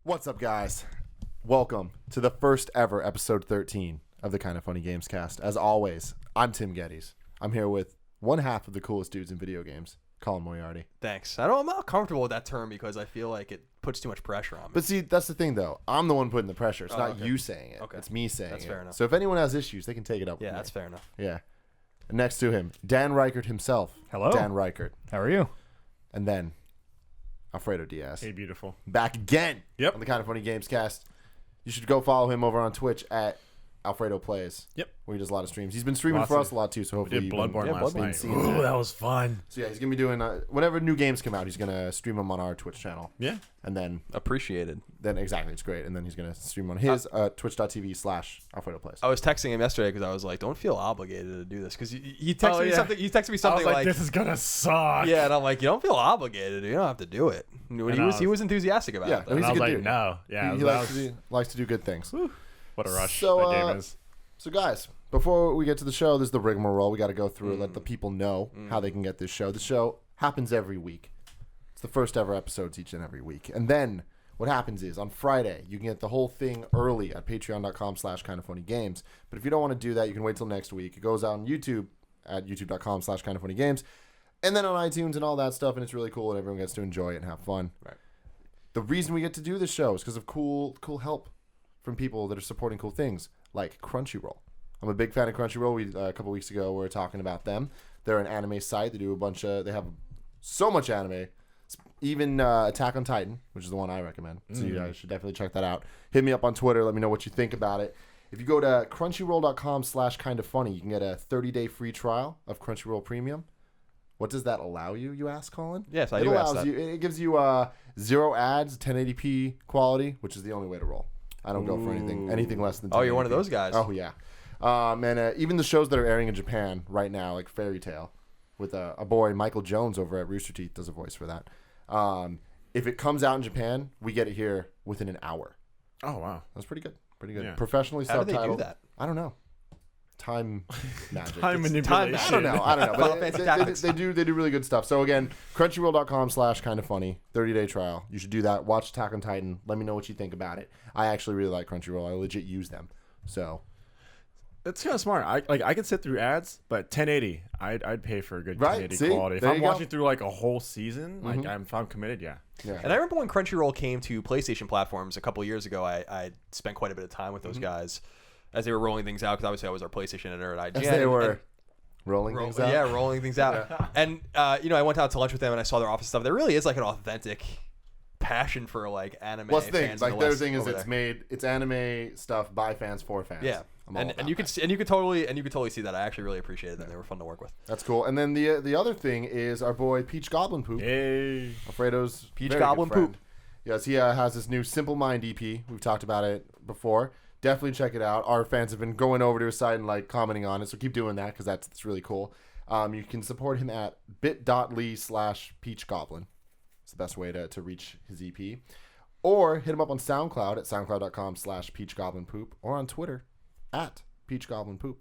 What's up, guys? Welcome to the first ever episode 13 of the Kind of Funny Gamescast. As always, I'm Tim Gettys. I'm here with one half of the coolest dudes in video games, Colin Moriarty. Thanks. I'm not comfortable with that term because I feel like it puts too much pressure on me. But see, that's the thing, though. I'm the one putting the pressure. It's not okay. you saying it. Okay. It's me saying That's it. fair enough. So if anyone has issues, they can take it up with Yeah, me. that's fair enough. Yeah. And next to him, Dan Ryckert himself. Hello. Dan Ryckert. How are you? And then Alfredo Diaz. Hey, beautiful. Back again Yep. on the Kind of Funny Gamescast. You should go follow him over on Twitch at Alfredo Plays. Yep. Where he does a lot of streams. He's been streaming Lots for of- us a lot too, so We hopefully did you've Bloodborne been, last been night. seeing Ooh, that. that was fun. So yeah, he's gonna be doing whenever new games come out. He's gonna stream them on our Twitch channel, Yeah. and then Appreciated. exactly, it's great. And then he's gonna stream on his twitch.tv/Alfredo Plays. I was texting him yesterday because I was like, "Don't feel obligated to do this," because he texted me yeah. something. He texted me I something was like, this is gonna suck. "Yeah," and I'm like, "You don't feel obligated. You don't have to do it." And he was enthusiastic about Yeah, it. no, he's And a I was good like, dude. no. Yeah. He likes to do good things. What a rush So, that game is. So guys, before we get to the show, there's the rigmarole. We got to go through it, let the people know how they can get this show. The show happens every week. It's the first ever episodes each and every week. And then what happens is on Friday, you can get the whole thing early at patreon.com/kindoffunnygames. But if you don't want to do that, you can wait till next week. It goes out on YouTube at youtube.com/kindoffunnygames. And then on iTunes and all that stuff. And it's really cool and everyone gets to enjoy it and have fun. Right. The reason we get to do this show is because of cool help from people that are supporting cool things like Crunchyroll. I'm a big fan of Crunchyroll. We a couple weeks ago we were talking about them. They're an anime site. They do they have so much anime. Even Attack on Titan, which is the one I recommend. So you guys should definitely check that out. Hit me up on Twitter. Let me know what you think about it. If you go to crunchyroll.com/kindoffunny, you can get a 30-day free trial of Crunchyroll Premium. What does that allow you, you ask, Colin? Yes, I it do ask allows that. you. It gives you 0 ads, 1080p quality, which is the only way to roll. I don't go for anything less than 1080p. Oh, you're one of those guys. Oh, yeah. And even the shows that are airing in Japan right now, like Fairy Tail, with a boy, Michael Jones, over at Rooster Teeth, does a voice for that. If it comes out in Japan, we get it here within an hour. Oh, wow. That's pretty good. Pretty good. Yeah. Professionally How subtitled. do they do that? I don't know. Time magic. Time It's- manipulation. I don't know. Final But Fantasy Tactics. they do really good stuff. So again, crunchyroll.com/kindoffunny, 30-day trial. You should do that. Watch Attack on Titan. Let me know what you think about it. I actually really like Crunchyroll. I legit use them. So It's kind of smart. I could sit through ads, but 1080, I'd pay for a good Right, 1080 see? quality. If There I'm you go. watching through like a whole season, like if I'm committed, yeah. yeah. And I remember when Crunchyroll came to PlayStation platforms a couple years ago, I spent quite a bit of time with those guys as they were rolling things out, because obviously I was our PlayStation editor at IGN. As they were and rolling things out. Yeah, rolling things out. And, I went out to lunch with them and I saw their office stuff. There really is like an authentic passion for like anime What's the thing? fans. Like in the their West thing is over there. it's anime stuff by fans for fans. Yeah. I'm all And about you could that. you could totally see that. I actually really appreciated them. They were fun to work with. That's cool. And then the other thing is our boy Peach Goblin Poop. Hey. Alfredo's Peach very Goblin good friend. Poop. Yes, he has this new Simple Mind EP. We've talked about it before. Definitely check it out. Our fans have been going over to his site and like commenting on it, so keep doing that because that's really cool. You can support him at bit.ly/peachgoblin. It's the best way to reach his EP. Or hit him up on SoundCloud at soundcloud.com/peachgoblinpoop or on Twitter at peachgoblinpoop.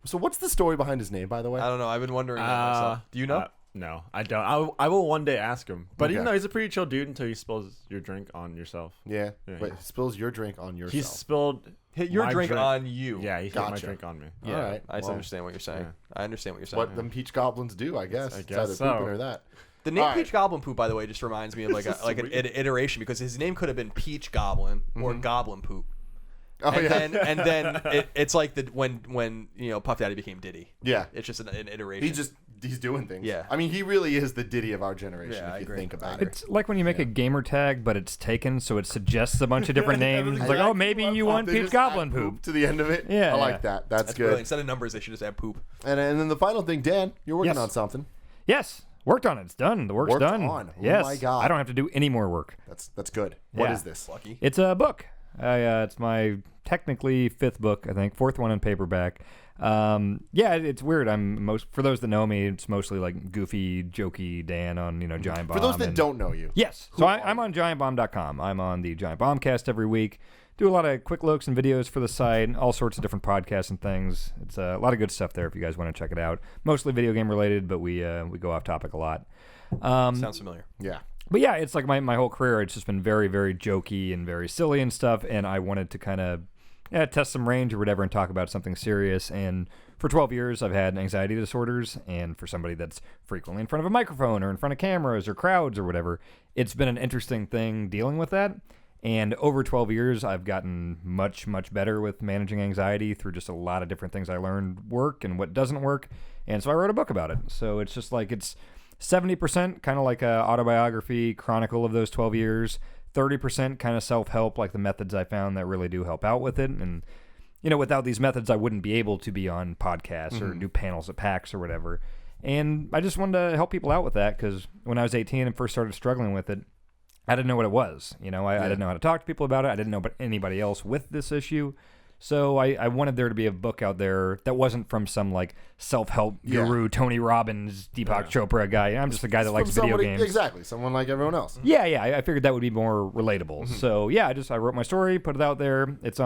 So what's the story behind his name, by the way? I don't know. I've been wondering that myself. Do you know? No, I don't. I will one day ask him. But Okay. he's a pretty chill dude until he spills your drink on yourself. Yeah. Yeah. Wait, spills your drink on yourself. He spilled Hit your my drink on you. Yeah, he hit Gotcha. my drink on me. Yeah, All right. I Well, understand what you're saying. yeah. I understand what you're saying. what them peach goblins do, I guess. I It's guess either so. pooping or that. The name All right. Peach Goblin Poop, by the way, just reminds me of like an iteration, because his name could have been Peach Goblin or Goblin Poop. Oh, and yeah. then it's like when Puff Daddy became Diddy. Yeah. It's just an iteration. He's doing things. Yeah. I mean, he really is the Diddy of our generation, Yeah, if I you agree. think about it. It's like when you make a gamer tag, but it's taken, so it suggests a bunch of different names. It's like, oh, maybe you want They Peach just Goblin add Poop. to the end of it. Yeah, I like yeah. that. That's good. brilliant. Instead of numbers, they should just add poop. And then the final thing, Dan, you're working Yes. on something. Yes, worked on it. It's done. The work's Worked done. on. Oh Yes. my God. I don't have to do any more work. That's good. What Yeah. is this? Lucky. It's a book. It's my technically 5th book, I think, 4th one in paperback. It's weird. For those that know me, it's mostly like goofy, jokey Dan on Giant Bomb. For those that and- don't know you. Yes. So I'm on GiantBomb.com. I'm on the Giant Bombcast every week. Do a lot of quick looks and videos for the site, all sorts of different podcasts and things. It's a lot of good stuff there if you guys want to check it out. Mostly video game related, but we go off topic a lot. Sounds familiar. Yeah. But yeah, it's like my whole career, it's just been very, very jokey and very silly and stuff. And I wanted to kind of test some range or whatever and talk about something serious. And for 12 years, I've had anxiety disorders. And for somebody that's frequently in front of a microphone or in front of cameras or crowds or whatever, it's been an interesting thing dealing with that. And over 12 years, I've gotten much, much better with managing anxiety through just a lot of different things I learned work and what doesn't work. And so I wrote a book about it. So it's just like it's 70% kind of like a autobiography chronicle of those 12 years, 30% kind of self-help, like the methods I found that really do help out with it. And, without these methods, I wouldn't be able to be on podcasts or do panels at PAX or whatever. And I just wanted to help people out with that because when I was 18 and first started struggling with it, I didn't know what it was. I didn't know how to talk to people about it. I didn't know about anybody else with this issue. So I wanted there to be a book out there that wasn't from some like self-help guru, Tony Robbins, Deepak Chopra guy. I'm just a guy that likes video games. Exactly. Someone like everyone else. Yeah. I figured that would be more relatable. So I wrote my story, put it out there. It's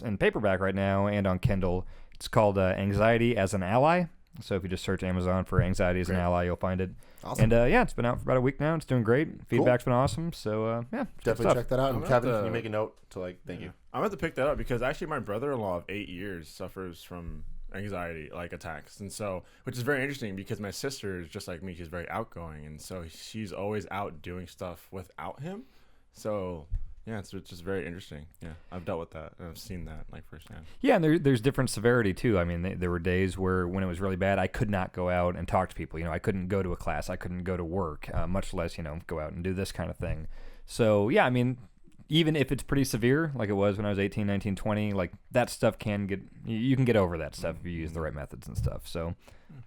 in paperback right now and on Kindle. It's called Anxiety as an Ally. So if you just search Amazon for Anxiety as an Ally, you'll find it. Awesome. And it's been out for about a week now. It's doing great. Feedback's been awesome. So definitely check that out. And I'm Kevin, at can the- you make a note to thank you? I'm going to pick that up because actually my brother-in-law of 8 years suffers from anxiety attacks, and so which is very interesting because my sister is just like me. She's very outgoing, and so she's always out doing stuff without him. So yeah, it's just very interesting. Yeah, I've dealt with that and I've seen that firsthand. Yeah, and there's different severity too. I mean, there were days where when it was really bad, I could not go out and talk to people. I couldn't go to a class, I couldn't go to work, much less go out and do this kind of thing. So yeah, I mean, even if it's pretty severe, like it was when I was 18, 19, 20, like that stuff you can get over that stuff if you use the right methods and stuff. So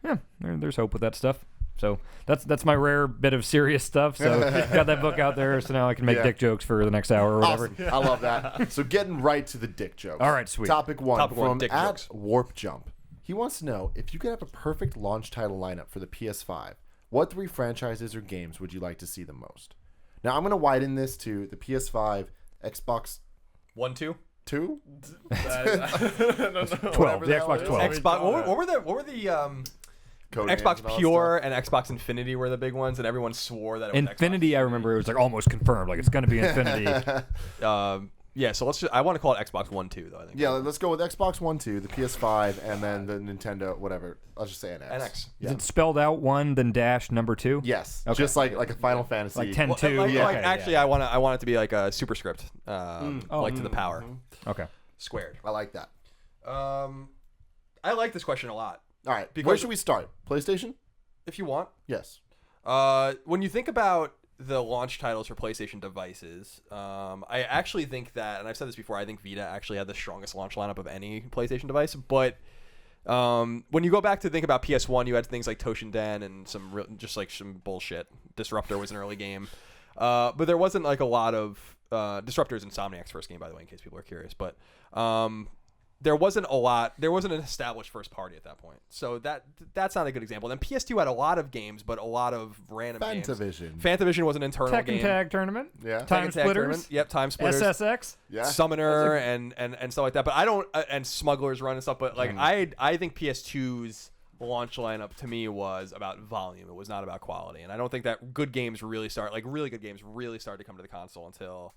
yeah, there's hope with that stuff. So that's my rare bit of serious stuff. So got that book out there, so now I can make dick jokes for the next hour or whatever. Awesome. I love that. So getting right to the dick jokes. All right, sweet. Topic one from dick at jokes. Warp Jump. He wants to know if you could have a perfect launch title lineup for the PS5, what 3 franchises or games would you like to see the most? Now I'm going to widen this to the PS5, Xbox 1, 2? 2, 12, Whatever the the hell Xbox it is. 12. Xbox. What were the Code names Xbox and all that Pure and Xbox Infinity were the big ones, and everyone swore that it was Infinity, I remember it was like almost confirmed, like it's going to be Infinity. Xbox. Yeah, so I want to call it Xbox 1, 2 though. I think. Yeah, let's go with Xbox One, 2, the PS5, and then the Nintendo, whatever. I'll just say NX. NX. Is Yeah. it spelled out 1 then dash number 2? Yes, Okay. just like a Final Fantasy. Like 10 Well, 2. like, Yeah. like, Okay, actually, yeah. I want it to be like a superscript, like to the power Okay. squared. I like that. I like this question a lot. All right, where Because- should we start? PlayStation? If you want, Yes. when you think about the launch titles for PlayStation devices, I actually think that, and I've said this before, I think Vita actually had the strongest launch lineup of any PlayStation device. But when you go back to think about PS1, you had things like Toshinden and some bullshit. Disruptor was an early game, but there wasn't like a lot of Disruptor is Insomniac's first game, by the way, in case people are curious. But there wasn't an established first party at that point. So that's not a good example. Then PS2 had a lot of games, but a lot of random games. Fantavision. Fantavision was an internal Tech game. and Tag Tournament? Yeah. Time Tekken Tag Splitters? Tournament. Yep, Time Splitters. SSX? Yeah. Summoner and stuff like that. But I don't and Smugglers Run and stuff. But like I think PS2's launch lineup to me was about volume. It was not about quality. And I don't think that good games really start to come to the console until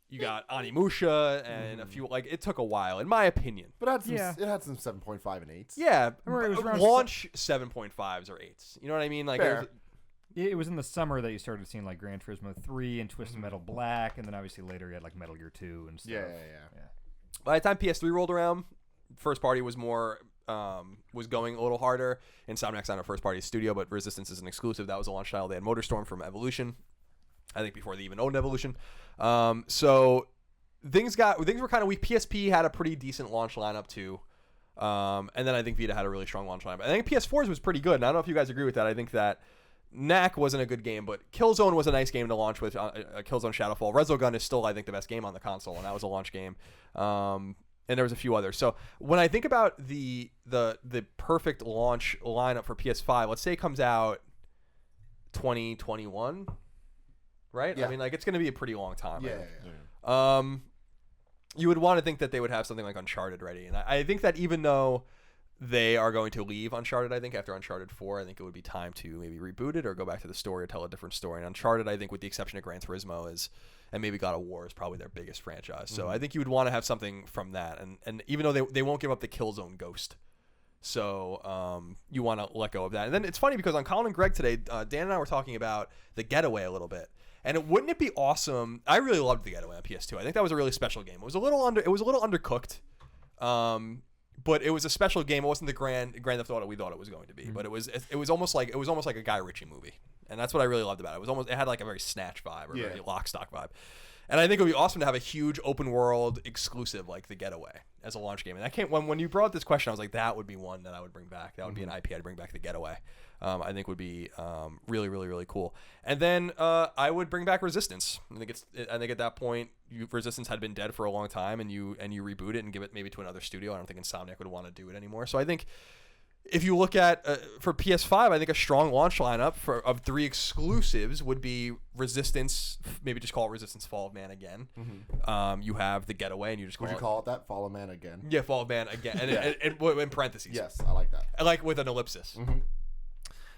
you got Onimusha and a few. Like it took a while, in my opinion. But it had some, Yeah. it had some 7.5 and 8s. Yeah, remember it was around launch 7.5s or 8s. You know what I mean? Like Fair. It was in the summer that you started seeing like Gran Turismo 3 and Twisted Metal Black, and then obviously later you had like Metal Gear 2 and stuff. Yeah. By the time PS3 rolled around, first party was more was going a little harder. Insomniac's not a first party studio, but Resistance is an exclusive. That was a launch title. They had Motorstorm from Evolution, I think before they even owned Evolution. So things were kind of weak. PSP had a pretty decent launch lineup too. And then I think Vita had a really strong launch lineup. I think PS4's was pretty good. And I don't know if you guys agree with that. I think that Knack wasn't a good game, but Killzone was a nice game to launch with. Killzone Shadowfall. Resogun is still, I think, the best game on the console, and that was a launch game. And there was a few others. So when I think about the perfect launch lineup for PS5, let's say it comes out 2021, right? Yeah. I mean, like it's going to be a pretty long time. Yeah. You would want to think that they would have something like Uncharted ready, and I think that even though they are going to leave Uncharted, I think, after Uncharted 4. I think it would be time to maybe reboot it or go back to the story or tell a different story. And Uncharted, I think, with the exception of Gran Turismo, and maybe God of War is probably their biggest franchise. So I think you would want to have something from that. And even though they won't give up the Killzone ghost. So you want to let go of that. And then it's funny because on Colin and Greg today, Dan and I were talking about the Getaway a little bit. And wouldn't it be awesome? I really loved the Getaway on PS2. I think that was a really special game. It was a little undercooked. But it was a special game. It wasn't the Grand Theft Auto we thought it was going to be, but it was almost like a Guy Ritchie movie, and that's what I really loved about it. It had like a very Snatch vibe or a very Lock, Stock vibe, and I think it would be awesome to have a huge open world exclusive like The Getaway as a launch game. And that came when you brought this question, I was like, that would be one that I would bring back. That would be an IP I'd bring back. The Getaway, I think would be really, really, really cool. And then I would bring back Resistance. I think at that point, Resistance had been dead for a long time, and you reboot it and give it maybe to another studio. I don't think Insomniac would want to do it anymore. So I think if you look at for PS5, I think a strong launch lineup of 3 exclusives would be Resistance. Maybe just call it Resistance: Fall of Man again. You have The Getaway, and you just call it that? Fall of Man again. Yeah, Fall of Man again, and in parentheses. Yes, I like that. I like with an ellipsis.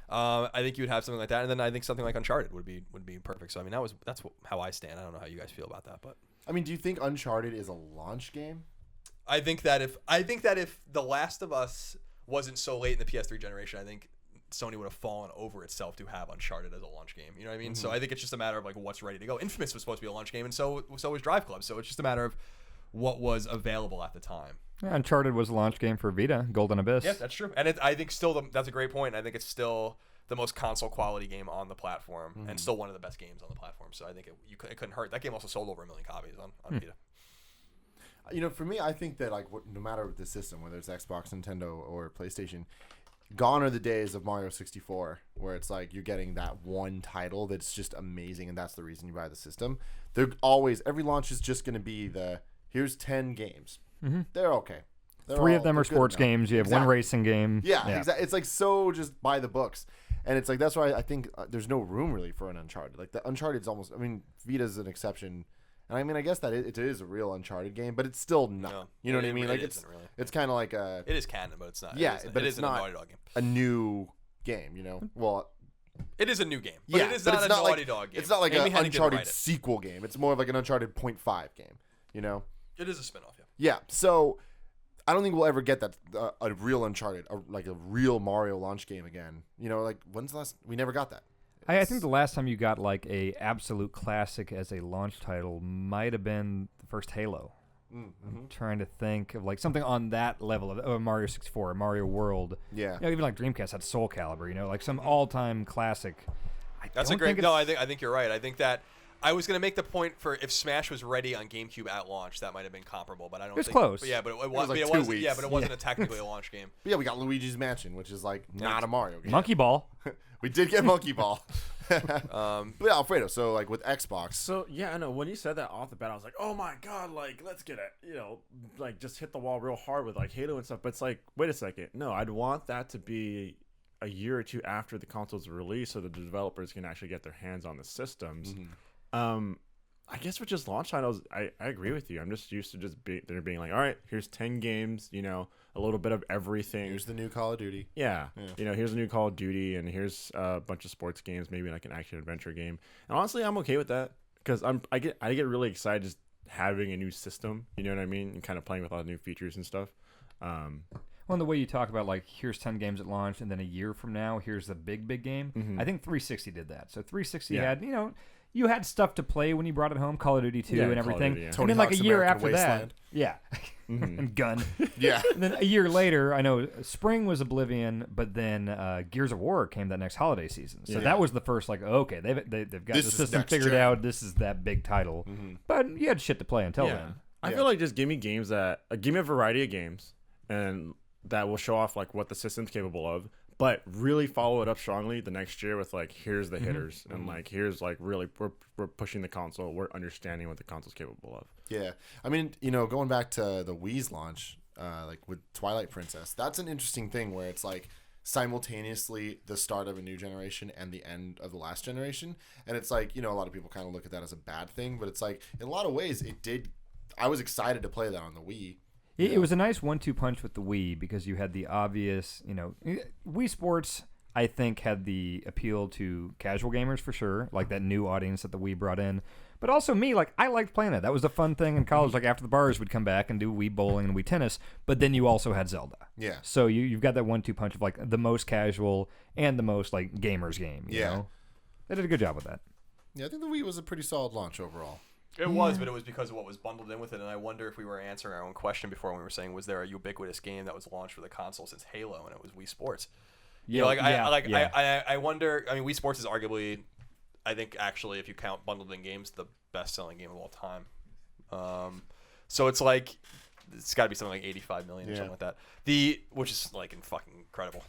I think you would have something like that, and then I think something like Uncharted would be perfect. So I mean, that's how I stand. I don't know how you guys feel about that, but I mean, do you think Uncharted is a launch game? I think that if The Last of Us wasn't so late in the PS3 generation, I think Sony would have fallen over itself to have Uncharted as a launch game. You know what I mean? So I think it's just a matter of like what's ready to go. Infamous was supposed to be a launch game, and so was Drive Club. So it's just a matter of what was available at the time. Yeah, Uncharted was a launch game for Vita, Golden Abyss. Yeah, that's true. And I think still that's a great point. I think it's still the most console quality game on the platform, and still one of the best games on the platform. So I think it couldn't hurt. That game also sold over 1 million copies on Vita. You know, for me, I think that like no matter the system, whether it's Xbox, Nintendo, or PlayStation, gone are the days of Mario 64 where it's like you're getting that one title that's just amazing, and that's the reason you buy the system. Every launch is just going to be here's 10 games. They're okay. 3 of them are sports games. You have one racing game. Yeah. Exactly. It's like so just by the books. And it's like that's why I think there's no room really for an Uncharted. Like the Uncharted's almost. I mean, Vita's an exception, and I mean I guess that it is a real Uncharted game, but it's still not. No, you know what I mean? Like really. It's kind of like a. It is canon, but it's not. Yeah, it but is it's not a Naughty Dog game. A new game. You know, well. It is a new game, but it is not a Naughty Dog game. It's not like an an Uncharted sequel game. It's more of like an Uncharted 0.5 game. You know. It is a spinoff. Yeah. Yeah. So. I don't think we'll ever get that a real Uncharted, like a real Mario launch game again. You know, like when's the last? We never got that. I think the last time you got like a absolute classic as a launch title might have been the first Halo. I'm trying to think of like something on that level of Mario 64, or Mario World. Yeah. You know, even like Dreamcast had Soul Calibur. You know, like some all-time classic. That's a great. No, I think you're right. I think that. I was going to make the point for if Smash was ready on GameCube at launch, that might have been comparable, but I don't think... It was close. But yeah, but it was like 2 weeks. Yeah, but it wasn't technically a launch game. But yeah, we got Luigi's Mansion, which is like not a Mario game. Monkey Ball. We did get Monkey Ball. But yeah, Alfredo, so like with Xbox... So yeah, I know, when you said that off the bat, I was like, oh my god, like, let's get it, you know, like just hit the wall real hard with like Halo and stuff, but it's like, wait a second, no, I'd want that to be a year or two after the console's release so the developers can actually get their hands on the systems. I guess with just launch titles, I agree with you. I'm just used to there being like, all right, here's 10 games, you know, a little bit of everything. Here's the new Call of Duty. Yeah. You know, here's a new Call of Duty, and here's a bunch of sports games, maybe like an action adventure game. And honestly, I'm okay with that because I get really excited just having a new system. You know what I mean? And kind of playing with all the new features and stuff. Well, the way you talk about like here's 10 games at launch, and then a year from now here's the big game. I think 360 did that. So 360 had, you know. You had stuff to play when you brought it home, Call of Duty 2 and everything. Duty, And then like a year after that, and Gun. Yeah. And then a year later, I know spring was Oblivion, but then Gears of War came that next holiday season. So that was the first like, okay, they've got the system figured out. This is that big title. But you had shit to play until then. I feel like just give me games give me a variety of games, and that will show off like what the system's capable of. But really follow it up strongly the next year with like here's the hitters and like here's like really we're pushing the console, we're understanding what the console's capable of. Yeah, I mean, you know, going back to the Wii's launch, like with Twilight Princess, that's an interesting thing where it's like simultaneously the start of a new generation and the end of the last generation, and it's like, you know, a lot of people kind of look at that as a bad thing, but it's like in a lot of ways it did. I was excited to play that on the Wii. It was a nice 1-2 punch with the Wii because you had the obvious, Wii Sports, I think, had the appeal to casual gamers for sure, like that new audience that the Wii brought in. But also me, like, I liked playing it. That was a fun thing in college. Like, after the bars, we'd come back and do Wii bowling and Wii tennis. But then you also had Zelda. Yeah. So you've got that 1-2 punch of, like, the most casual and the most, like, gamers game, you know? They did a good job with that. Yeah, I think the Wii was a pretty solid launch overall. It was, but it was because of what was bundled in with it, and I wonder if we were answering our own question before when we were saying, was there a ubiquitous game that was launched for the console since Halo, and it was Wii Sports? I wonder. I mean, Wii Sports is arguably, I think, actually, if you count bundled in games, the best-selling game of all time. So it's like it's got to be something like 85 million or something like that. Which is like fucking incredible.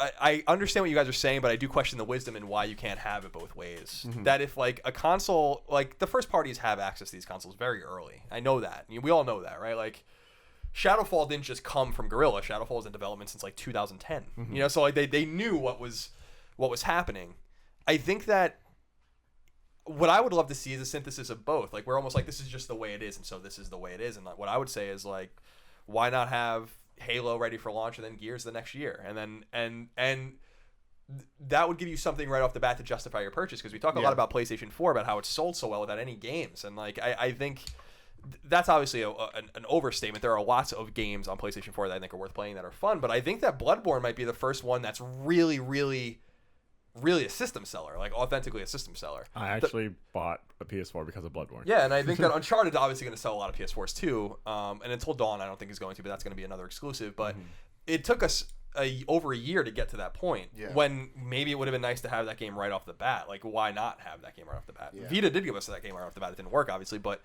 I understand what you guys are saying, but I do question the wisdom in why you can't have it both ways. Mm-hmm. That if like a console, like the first parties have access to these consoles very early. I know that. We all know that, right? Like Shadowfall didn't just come from Guerrilla. Shadowfall was in development since like 2010. Mm-hmm. So like they knew what was happening. I think that what I would love to see is a synthesis of both. Like we're almost like this is just the way it is, and so this is the way it is. And like, what I would say is like, why not have Halo ready for launch and then Gears the next year, and then that would give you something right off the bat to justify your purchase, because we talk a lot about PlayStation 4 about how it's sold so well without any games, and like I think that's obviously an overstatement. There are lots of games on PlayStation 4 that I think are worth playing that are fun, but I think that Bloodborne might be the first one that's really a system seller, like authentically a system seller. I actually bought a PS4 because of Bloodborne. Yeah, and I think that Uncharted is obviously going to sell a lot of PS4s too. And Until Dawn, I don't think is going to, but that's going to be another exclusive. But it took us over a year to get to that point when maybe it would have been nice to have that game right off the bat. Like, why not have that game right off the bat? Yeah. Vita did give us that game right off the bat. It didn't work, obviously, but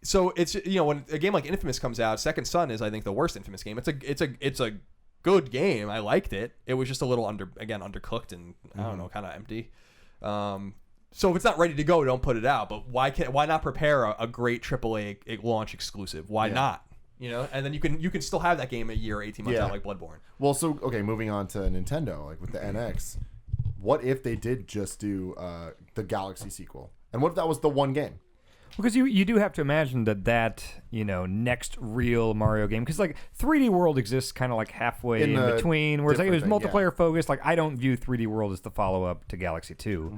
so it's when a game like Infamous comes out, Second Son is I think the worst Infamous game. It's a good game. I liked it. It was just a little undercooked and I don't know, kind of empty. So if it's not ready to go, don't put it out. But why not prepare a great AAA launch exclusive? Why not? And then you can still have that game a year or 18 months out like Bloodborne. Well, so okay, moving on to Nintendo, like with the NX, what if they did just do the Galaxy sequel? And what if that was the one game? Because you do have to imagine that next real Mario game, because like 3D World exists kind of like halfway in between, whereas like, it was multiplayer focused. Like I don't view 3D World as the follow up to Galaxy 2,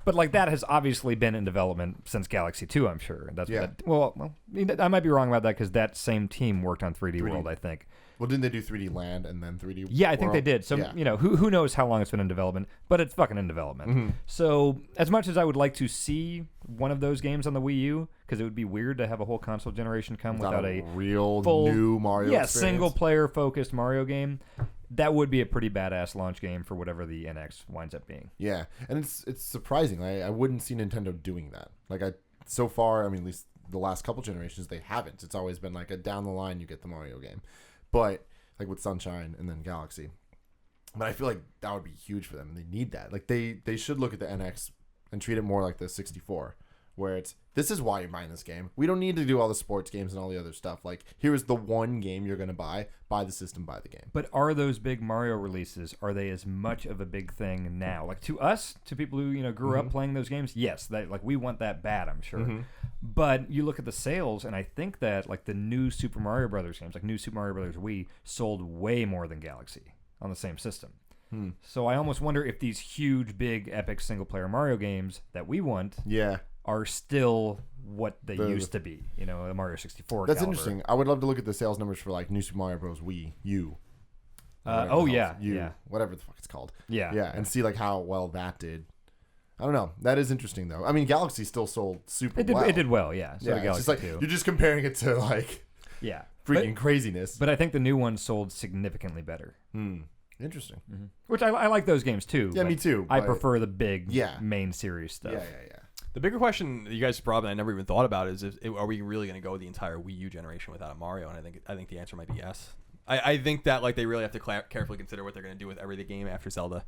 but like that has obviously been in development since Galaxy 2. I'm sure that's well, I might be wrong about that because that same team worked on 3D World, I think. Well, didn't they do 3D Land and then 3D World? Yeah, I think they did. So, who knows how long it's been in development, but it's fucking in development. So, as much as I would like to see one of those games on the Wii U, because it would be weird to have a whole console generation come without a real full, new Mario experience. Single-player focused Mario game, that would be a pretty badass launch game for whatever the NX winds up being. Yeah, and it's surprising. I wouldn't see Nintendo doing that. Like, so far, I mean, at least the last couple generations, they haven't. It's always been like a down the line, you get the Mario game. But like with Sunshine and then Galaxy, but I feel like that would be huge for them. They need that. Like they should look at the NX and treat it more like the 64, where this is why you're buying this game. We don't need to do all the sports games and all the other stuff. Like here is the one game you're gonna buy the system, buy the game. But are those big Mario releases? Are they as much of a big thing now? Like to us, to people who grew up playing those games, yes, like we want that bad, I'm sure. But you look at the sales, and I think that like the new Super Mario Brothers games, like new Super Mario Brothers Wii, sold way more than Galaxy on the same system. So I almost wonder if these huge, big, epic single-player Mario games that we want, are still what they used to be. The Mario 64. That's caliber. interesting. I would love to look at the sales numbers for like new Super Mario Bros. Wii U. Whatever the fuck it's called. Yeah, and see like how well that did. I don't know. That is interesting though. I mean, Galaxy still sold super well. It did well, yeah. So yeah, it's just like you're just comparing it to like freaking craziness. But I think the new one sold significantly better. Interesting. Which I like those games too. Yeah, me too. I prefer the big main series stuff. Yeah. The bigger question that you guys probably I never even thought about is are we really going to go the entire Wii U generation without a Mario? And I think the answer might be yes. I think that like they really have to carefully consider what they're going to do with every game after Zelda.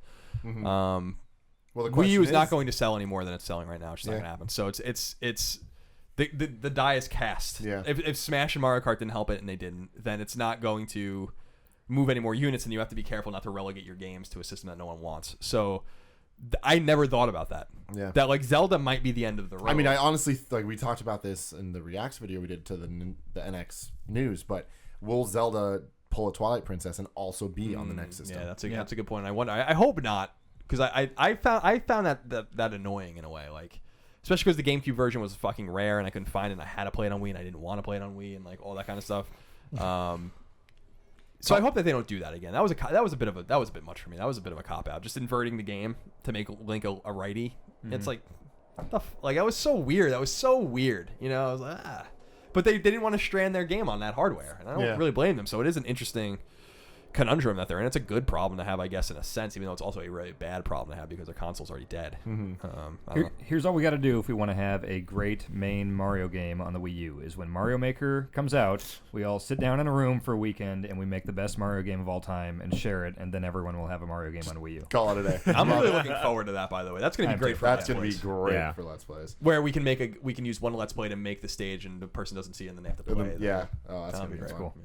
Well, the Wii U is not going to sell any more than it's selling right now. It's just not going to happen. So it's the die is cast. Yeah. If Smash and Mario Kart didn't help it and they didn't, then it's not going to move any more units, and you have to be careful not to relegate your games to a system that no one wants. So I never thought about that. Yeah. That like Zelda might be the end of the road. I mean, I honestly like we talked about this in the Reacts video we did to the NX news, but will Zelda pull a Twilight Princess and also be on the next system? Yeah, that's a good point. I wonder. I hope not, because I found that annoying in a way, like especially because the GameCube version was fucking rare and I couldn't find it. And I had to play it on Wii and I didn't want to play it on Wii and like all that kind of stuff. So I hope that they don't do that again. That was a bit much for me. That was a bit of a cop out, just inverting the game to make Link a righty. It's like, like that was so weird. That was so weird. You know, I was like, But they didn't want to strand their game on that hardware, and I don't really blame them. So it is an interesting conundrum that they're in. It's a good problem to have, I guess, in a sense, even though it's also a really bad problem to have because their console's already dead. Here's all we got to do if we want to have a great main Mario game on the Wii U is when Mario Maker comes out, we all sit down in a room for a weekend and we make the best Mario game of all time and share it, and then everyone will have a Mario game on Wii U. Call it a day. I'm really looking forward to that, by the way. That's going to be great for That's Let's going to be Plays. great for Let's Plays. Where we can use one Let's Play to make the stage and the person doesn't see it and then they have to play it. Yeah. Oh, that's going to be great. cool. Cool.